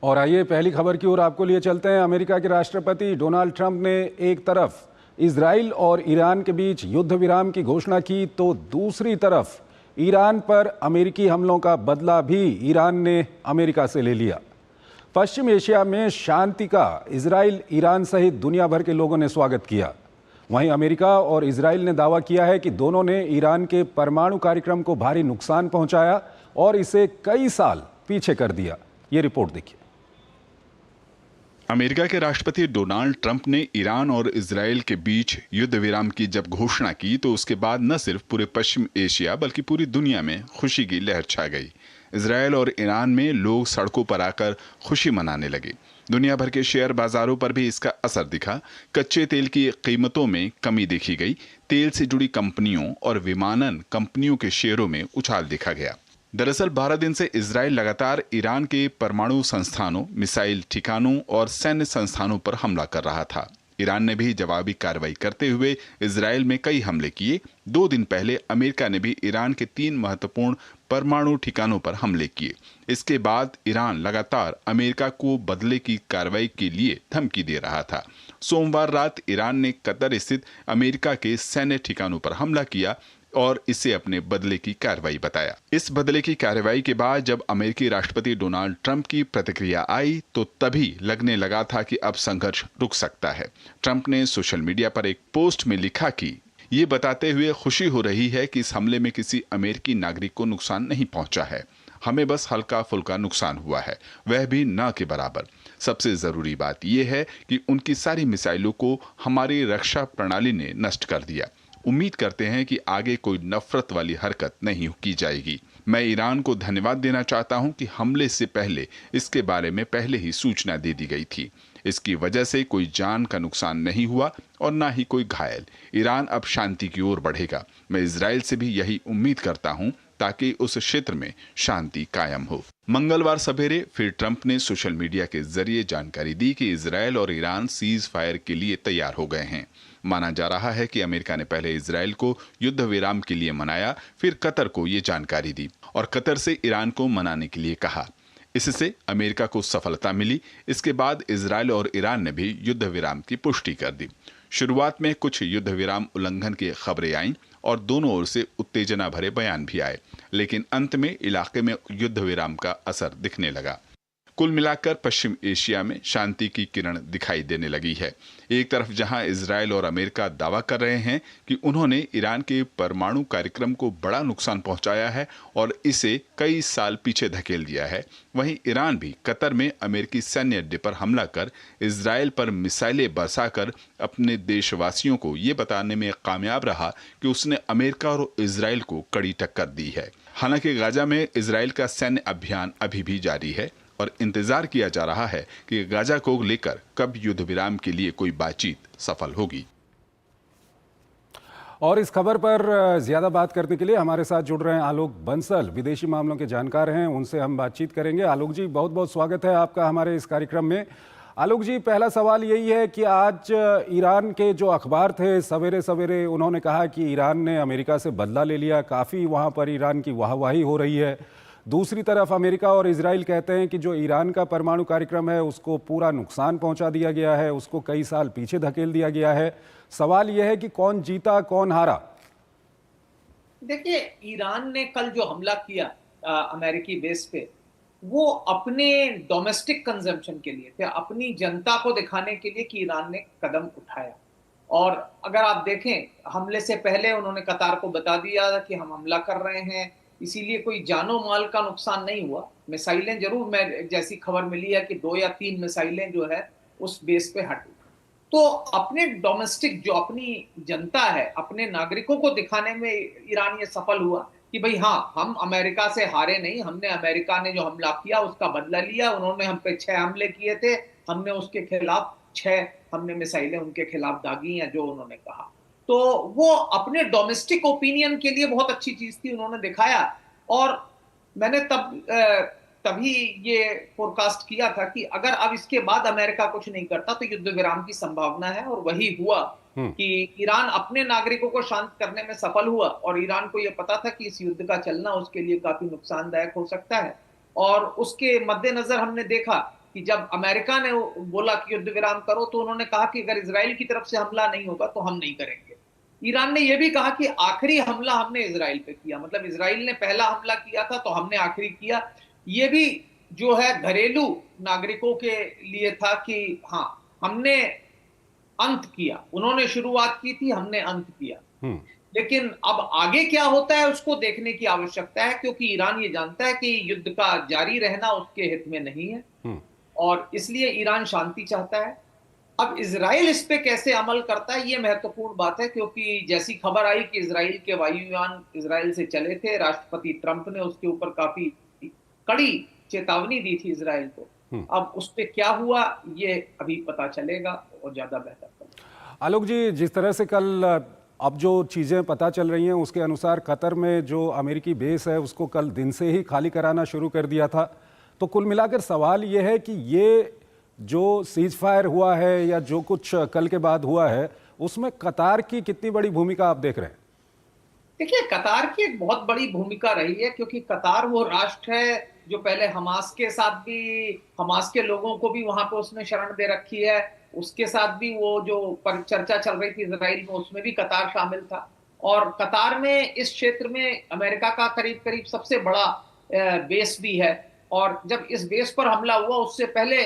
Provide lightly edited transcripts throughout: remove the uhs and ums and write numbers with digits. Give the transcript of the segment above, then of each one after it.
और आइए पहली खबर की ओर आपको लिए चलते हैं। अमेरिका के राष्ट्रपति डोनाल्ड ट्रंप ने एक तरफ इजराइल और ईरान के बीच युद्ध विराम की घोषणा की तो दूसरी तरफ ईरान पर अमेरिकी हमलों का बदला भी ईरान ने अमेरिका से ले लिया। पश्चिम एशिया में शांति का इजराइल, ईरान सहित दुनिया भर के लोगों ने स्वागत किया। वहीं अमेरिका और इजराइल ने दावा किया है कि दोनों ने ईरान के परमाणु कार्यक्रम को भारी नुकसान पहुंचाया और इसे कई साल पीछे कर दिया। ये रिपोर्ट देखिए। अमेरिका के राष्ट्रपति डोनाल्ड ट्रंप ने ईरान और इजराइल के बीच युद्ध विराम की जब घोषणा की तो उसके बाद न सिर्फ पूरे पश्चिम एशिया बल्कि पूरी दुनिया में खुशी की लहर छा गई। इजराइल और ईरान में लोग सड़कों पर आकर खुशी मनाने लगे। दुनिया भर के शेयर बाजारों पर भी इसका असर दिखा। कच्चे तेल की कीमतों में कमी देखी गई। तेल से जुड़ी कंपनियों और विमानन कंपनियों के शेयरों में उछाल देखा गया। दरअसल 12 दिन से इजराइल लगातार ईरान के परमाणु संस्थानों, मिसाइल ठिकानों और सैन्य संस्थानों पर हमला कर रहा था। ईरान ने भी जवाबी कार्रवाई करते हुए इजराइल में कई हमले किए। 2 दिन पहले अमेरिका ने भी ईरान के 3 महत्वपूर्ण परमाणु ठिकानों पर हमले किए। इसके बाद ईरान लगातार अमेरिका को बदले की कार्रवाई के लिए धमकी दे रहा था। सोमवार रात ईरान ने कतर स्थित अमेरिका के सैन्य ठिकानों पर हमला किया और इसे अपने बदले की कार्रवाई बताया। इस बदले की कार्रवाई के बाद जब अमेरिकी राष्ट्रपति डोनाल्ड ट्रंप की प्रतिक्रिया आई तो तभी लगने लगा था कि अब संघर्ष रुक सकता है। ट्रंप ने सोशल मीडिया पर एक पोस्ट में लिखा कि ये बताते हुए खुशी हो रही है कि इस हमले में किसी अमेरिकी नागरिक को नुकसान नहीं पहुंचा है। हमें बस हल्का फुल्का नुकसान हुआ है, वह भी न के बराबर। सबसे जरूरी बात यह है कि उनकी सारी मिसाइलों को हमारी रक्षा प्रणाली ने नष्ट कर दिया। उम्मीद करते हैं कि आगे कोई नफरत वाली हरकत नहीं की जाएगी। मैं ईरान को धन्यवाद देना चाहता हूं कि हमले से पहले इसके बारे में पहले ही सूचना दे दी गई थी। इसकी वजह से कोई जान का नुकसान नहीं हुआ और ना ही कोई घायल। ईरान अब शांति की ओर बढ़ेगा। मैं इजराइल से भी यही उम्मीद करता हूं ताकि उस क्षेत्र में शांति कायम हो। मंगलवार सवेरे फिर ट्रंप ने सोशल मीडिया के जरिए जानकारी दी कि इजराइल और ईरान सीज फायर के लिए तैयार हो गए हैं। माना जा रहा है कि अमेरिका ने पहले इजराइल को युद्ध विराम के लिए मनाया, फिर कतर को ये जानकारी दी और कतर से ईरान को मनाने के लिए कहा। इससे अमेरिका को सफलता मिली। इसके बाद इजराइल और ईरान ने भी युद्ध विराम की पुष्टि कर दी। शुरुआत में कुछ युद्ध विराम उल्लंघन की खबरें आईं और दोनों ओर से उत्तेजना भरे बयान भी आए, लेकिन अंत में इलाके में युद्ध विराम का असर दिखने लगा। कुल मिलाकर पश्चिम एशिया में शांति की किरण दिखाई देने लगी है। एक तरफ जहां इजराइल और अमेरिका दावा कर रहे हैं कि उन्होंने ईरान के परमाणु कार्यक्रम को बड़ा नुकसान पहुंचाया है और इसे कई साल पीछे धकेल दिया है, वहीं ईरान भी कतर में अमेरिकी सैन्य अड्डे पर हमला कर इजराइल पर मिसाइलें बरसाकर अपने देशवासियों को ये बताने में कामयाब रहा कि उसने अमेरिका और इजराइल को कड़ी टक्कर दी है। हालांकि गाजा में इजराइल का सैन्य अभियान अभी भी जारी है और इंतजार किया जा रहा है कि गाजा को लेकर कब युद्ध विराम के लिए कोई बातचीत सफल होगी। और इस खबर पर ज्यादा बात करने के लिए हमारे साथ जुड़ रहे हैं आलोक बंसल, विदेशी मामलों के जानकार हैं। उनसे हम बातचीत करेंगे। आलोक जी, बहुत बहुत स्वागत है आपका हमारे इस कार्यक्रम में। आलोक जी, पहला सवाल यही है कि आज ईरान के जो अखबार थे सवेरे सवेरे उन्होंने कहा कि ईरान ने अमेरिका से बदला ले लिया। काफ़ी वहाँ पर ईरान की वाहवाही हो रही है। दूसरी तरफ अमेरिका और इजराइल कहते हैं कि जो ईरान का परमाणु कार्यक्रम है उसको पूरा नुकसान पहुंचा दिया गया है, उसको कई साल पीछे धकेल दिया गया है। सवाल यह है कि कौन जीता कौन हारा? देखिए, ईरान ने कल जो हमला किया अमेरिकी बेस पे, वो अपने डोमेस्टिक कंजम्पशन के लिए थे, अपनी जनता को दिखाने के लिए कि ईरान ने कदम उठाया। और अगर आप देखें, हमले से पहले उन्होंने कतार को बता दिया था कि हम हमला कर रहे हैं, इसीलिए कोई जानो माल का नुकसान नहीं हुआ। मिसाइलें जरूर, मैं जैसी खबर मिली है कि 2 या 3 मिसाइलें जो है उस बेस पे हटी। तो अपने डोमेस्टिक जो अपनी जनता है, अपने नागरिकों को दिखाने में ईरान ये सफल हुआ कि भाई हाँ, हम अमेरिका से हारे नहीं, हमने अमेरिका ने जो हमला किया उसका बदला लिया। उन्होंने हम पे 6 हमले किए थे, हमने उसके खिलाफ 6 हमने मिसाइलें उनके खिलाफ दागी हैं, जो उन्होंने कहा। तो वो अपने डोमेस्टिक ओपिनियन के लिए बहुत अच्छी चीज थी, उन्होंने दिखाया। और मैंने तभी ये फोरकास्ट किया था कि अगर अब इसके बाद अमेरिका कुछ नहीं करता तो युद्ध विराम की संभावना है, और वही हुआ कि ईरान अपने नागरिकों को शांत करने में सफल हुआ। और ईरान को यह पता था कि इस युद्ध का चलना उसके लिए काफी नुकसानदायक हो सकता है, और उसके मद्देनजर हमने देखा कि जब अमेरिका ने बोला कि युद्ध विराम करो, तो उन्होंने कहा कि अगर इजराइल की तरफ से हमला नहीं होगा तो हम नहीं करेंगे। ईरान ने यह भी कहा कि आखिरी हमला हमने इजराइल पे किया, मतलब इजराइल ने पहला हमला किया था तो हमने आखिरी किया। ये भी जो है घरेलू नागरिकों के लिए था कि हाँ, हमने अंत किया, उन्होंने शुरुआत की थी, हमने अंत किया। लेकिन अब आगे क्या होता है उसको देखने की आवश्यकता है, क्योंकि ईरान ये जानता है कि युद्ध का जारी रहना उसके हित में नहीं है और इसलिए ईरान शांति चाहता है। अब इजराइल इस पे कैसे अमल करता है ये महत्वपूर्ण बात है, क्योंकि जैसी खबर आई कि इजराइल के वायुयान इजराइल से चले थे, राष्ट्रपति ट्रंप ने उसके ऊपर काफी कड़ी चेतावनी दी थी इजराइल को। अब उस पे क्या हुआ ये अभी पता चलेगा और ज्यादा बेहतर। आलोक जी, जिस तरह से कल अब जो चीज़ें पता चल रही हैं उसके अनुसार कतर में जो अमेरिकी बेस है उसको कल दिन से ही खाली कराना शुरू कर दिया था। तो कुल मिलाकर सवाल ये है कि ये जो सीज फायर हुआ है या जो कुछ कल के बाद हुआ है उसमें कतार की कितनी बड़ी भूमिका आप देख रहे हैं? देखिए, कतार की एक बहुत बड़ी भूमिका रही है, क्योंकि कतार वो राष्ट्र है जो पहले हमास के साथ भी, हमास के लोगों को भी वहां पे उसने शरण दे रखी है, उसके साथ भी वो जो चर्चा चल रही थी इजराइल में उसमें भी कतार शामिल था। और कतार में इस क्षेत्र में अमेरिका का करीब करीब सबसे बड़ा बेस भी है। और जब इस बेस पर हमला हुआ उससे पहले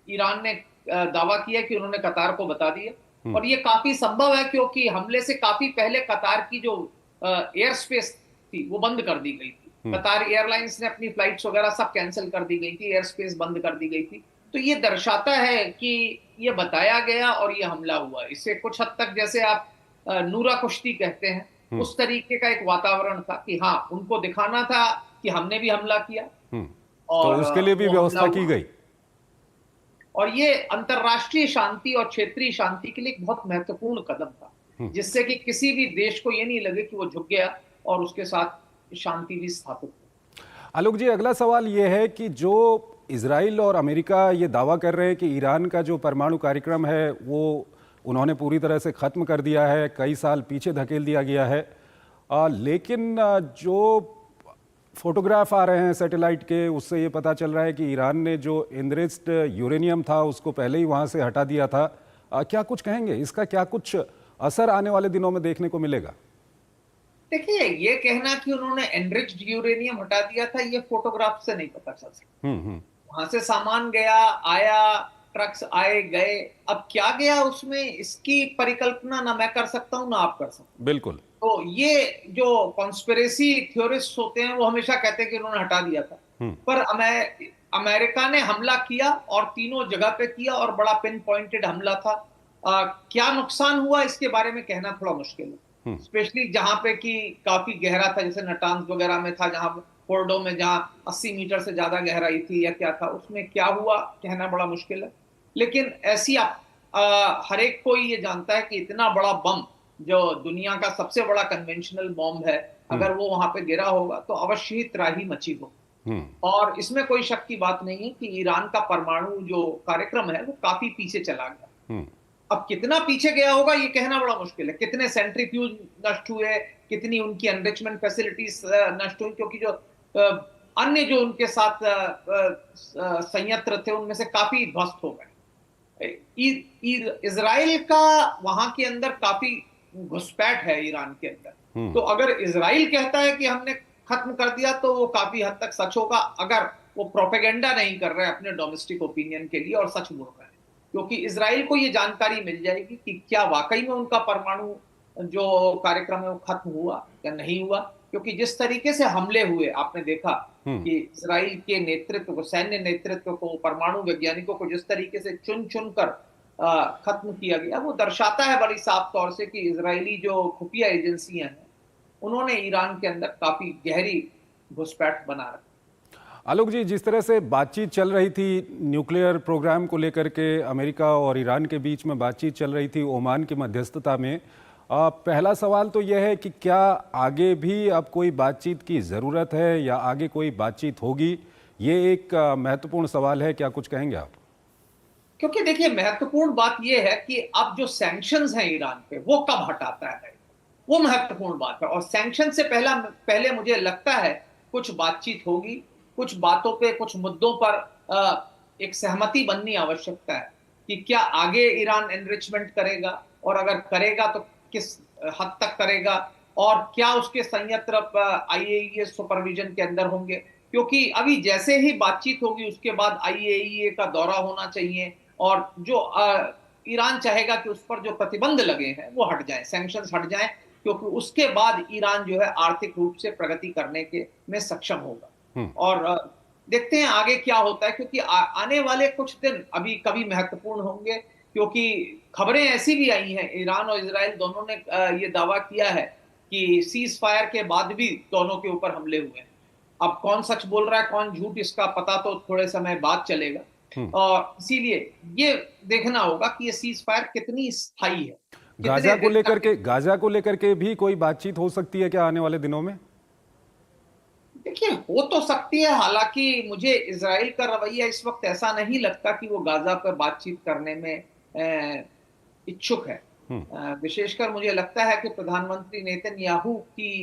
ईरान ने दावा किया कि उन्होंने कतार को बता दिया, और ये काफी संभव है क्योंकि हमले से काफी पहले कतार की जो एयर स्पेस थी वो बंद कर दी गई थी। कतार एयरलाइंस ने अपनी फ्लाइट्स वगैरह सब कैंसिल कर दी गई थी, एयर स्पेस बंद कर दी गई थी। तो ये दर्शाता है कि ये बताया गया और ये हमला हुआ। इससे कुछ हद तक जैसे आप नूरा कुश्ती कहते हैं उस तरीके का एक वातावरण था कि हाँ, उनको दिखाना था कि हमने भी हमला किया और तो उसके लिए भी व्यवस्था की गई। और ये अंतरराष्ट्रीय शांति और क्षेत्रीय शांति के लिए एक बहुत महत्वपूर्ण कदम था, जिससे कि किसी भी देश को ये नहीं लगे कि वो झुक गया और उसके साथ शांति भी स्थापित हो। आलोक जी, अगला सवाल ये है कि जो इजराइल और अमेरिका ये दावा कर रहे हैं कि ईरान का जो परमाणु कार्यक्रम है वो उन्होंने पूरी तरह से ख़त्म कर दिया है, कई साल पीछे धकेल दिया गया है, लेकिन जो फोटोग्राफ आ रहे हैं सैटेलाइट के उससे ये पता चल रहा है कि ईरान ने जो एनरिच्ड यूरेनियम था उसको पहले ही वहाँ से हटा दिया था। क्या कुछ कहेंगे, इसका क्या कुछ असर आने वाले दिनों में देखने को मिलेगा? देखिए, ये कहना कि उन्होंने एनरिच्ड यूरेनियम हटा दिया था ये फोटोग्राफ से नहीं पता चल सकता। वहां से सामान गया आया, ट्रक्स आए गए, अब क्या गया उसमें इसकी परिकल्पना ना मैं कर सकता हूं ना आप कर सकते। बिल्कुल। तो ये जो कॉन्स्पिरेसी थ्योरिस्ट होते हैं वो हमेशा कहते हैं कि उन्होंने हटा दिया था, पर अमेरिका ने हमला किया और तीनों जगह पे किया और बड़ा पिन पॉइंटेड हमला था। क्या नुकसान हुआ इसके बारे में कहना थोड़ा मुश्किल है, स्पेशली जहां पे कि काफी गहरा था, जैसे नटांज वगैरह में था, जहां फोर्डो में जहां 80 मीटर से ज्यादा गहराई थी या क्या था, उसमें क्या हुआ कहना बड़ा मुश्किल है। लेकिन ऐसी हर एक कोई ये जानता है कि इतना बड़ा बम जो दुनिया का सबसे बड़ा कन्वेंशनल बॉम्ब है, अगर वो वहां पे गिरा होगा तो अवश्य ही त्राही मची होगी। और इसमें कोई शक की बात नहीं है कि ईरान का परमाणु जो कार्यक्रम है वो काफी पीछे चला गया। अब कितना पीछे गया होगा ये कहना बड़ा मुश्किल है, कितने सेंट्रीफ्यूज नष्ट हुए, कितनी उनकी एनरिचमेंट फैसिलिटीज नष्ट हुई, क्योंकि जो अन्य जो उनके साथ संयंत्र थे उनमें से काफी ध्वस्त हो गए। इजराइल का वहां के अंदर काफी घुसपैठ है ईरान के अंदर, तो अगर इजराइल कहता है कि हमने खत्म कर दिया तो वो काफी हद तक सच होगा, अगर वो प्रोपेगेंडा नहीं कर रहे अपने डोमेस्टिक ओपिनियन के लिए और सच बोल रहे हैं, क्योंकि इजराइल को ये जानकारी मिल जाएगी कि क्या वाकई में उनका परमाणु जो कार्यक्रम है वो खत्म हुआ या नहीं हुआ। क्योंकि जिस तरीके से हमले हुए आपने देखा कि इजराइल के नेतृत्व को, सैन्य नेतृत्व को, परमाणु वैज्ञानिकों को जिस तरीके से चुन चुन कर खत्म किया गया, वो दर्शाता है बड़ी साफ तौर से कि इजरायली जो खुफिया एजेंसियां हैं उन्होंने ईरान के अंदर काफी गहरी घुसपैठ बना रखी। आलोक जी, जिस तरह से बातचीत चल रही थी न्यूक्लियर प्रोग्राम को लेकर के, अमेरिका और ईरान के बीच में बातचीत चल रही थी ओमान की मध्यस्थता में, पहला सवाल तो यह है कि क्या आगे भी अब कोई बातचीत की ज़रूरत है या आगे कोई बातचीत होगी? ये एक महत्वपूर्ण सवाल है, क्या कुछ कहेंगे आप? क्योंकि देखिए, महत्वपूर्ण बात यह है कि अब जो सैंक्शंस हैं ईरान पे वो कब हटाता है, वो महत्वपूर्ण बात है। और सैंक्शन से पहले मुझे लगता है कुछ बातचीत होगी, कुछ बातों पे, कुछ मुद्दों पर एक सहमति बननी आवश्यकता है कि क्या आगे ईरान एनरिचमेंट करेगा, और अगर करेगा तो किस हद तक करेगा, और क्या उसके संयंत्र आईएईए सुपरविजन के अंदर होंगे। क्योंकि अभी जैसे ही बातचीत होगी उसके बाद आईएईए का दौरा होना चाहिए, और जो ईरान चाहेगा कि उस पर जो प्रतिबंध लगे हैं वो हट जाए, सैंक्शंस हट जाएं, क्योंकि उसके बाद ईरान जो है आर्थिक रूप से प्रगति करने के में सक्षम होगा। और देखते हैं आगे क्या होता है, क्योंकि आने वाले कुछ दिन अभी कभी महत्वपूर्ण होंगे, क्योंकि खबरें ऐसी भी आई हैं, ईरान और इजराइल दोनों ने ये दावा किया है कि सीज फायर के बाद भी दोनों के ऊपर हमले हुए हैं। अब कौन सच बोल रहा है कौन झूठ, इसका पता तो थोड़े समय बाद चलेगा, और इसीलिए ये देखना होगा कि ये सीज फायर कितनी स्थायी है, गाजा को दिन लेकर तक। के गाजा को लेकर के भी कोई बातचीत हो सकती है क्या आने वाले दिनों में? देखिए, हो तो सकती है, हालांकि मुझे इजराइल का रवैया इस वक्त ऐसा नहीं लगता कि वो गाजा पर बातचीत करने में इच्छुक है। विशेषकर मुझे लगता है कि प्रधानमंत्री नेतन्याहू की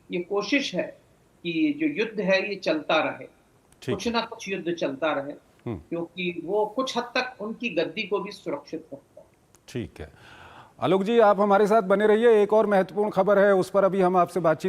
ये कोशिश है कि जो युद्ध है ये चलता रहे, कुछ ना कुछ युद्ध चलता रहे, क्योंकि वो कुछ हद तक उनकी गद्दी को भी सुरक्षित रखता है। ठीक है, आलोक जी आप हमारे साथ बने रहिए। एक और महत्वपूर्ण खबर है, उस पर अभी हम आपसे बातचीत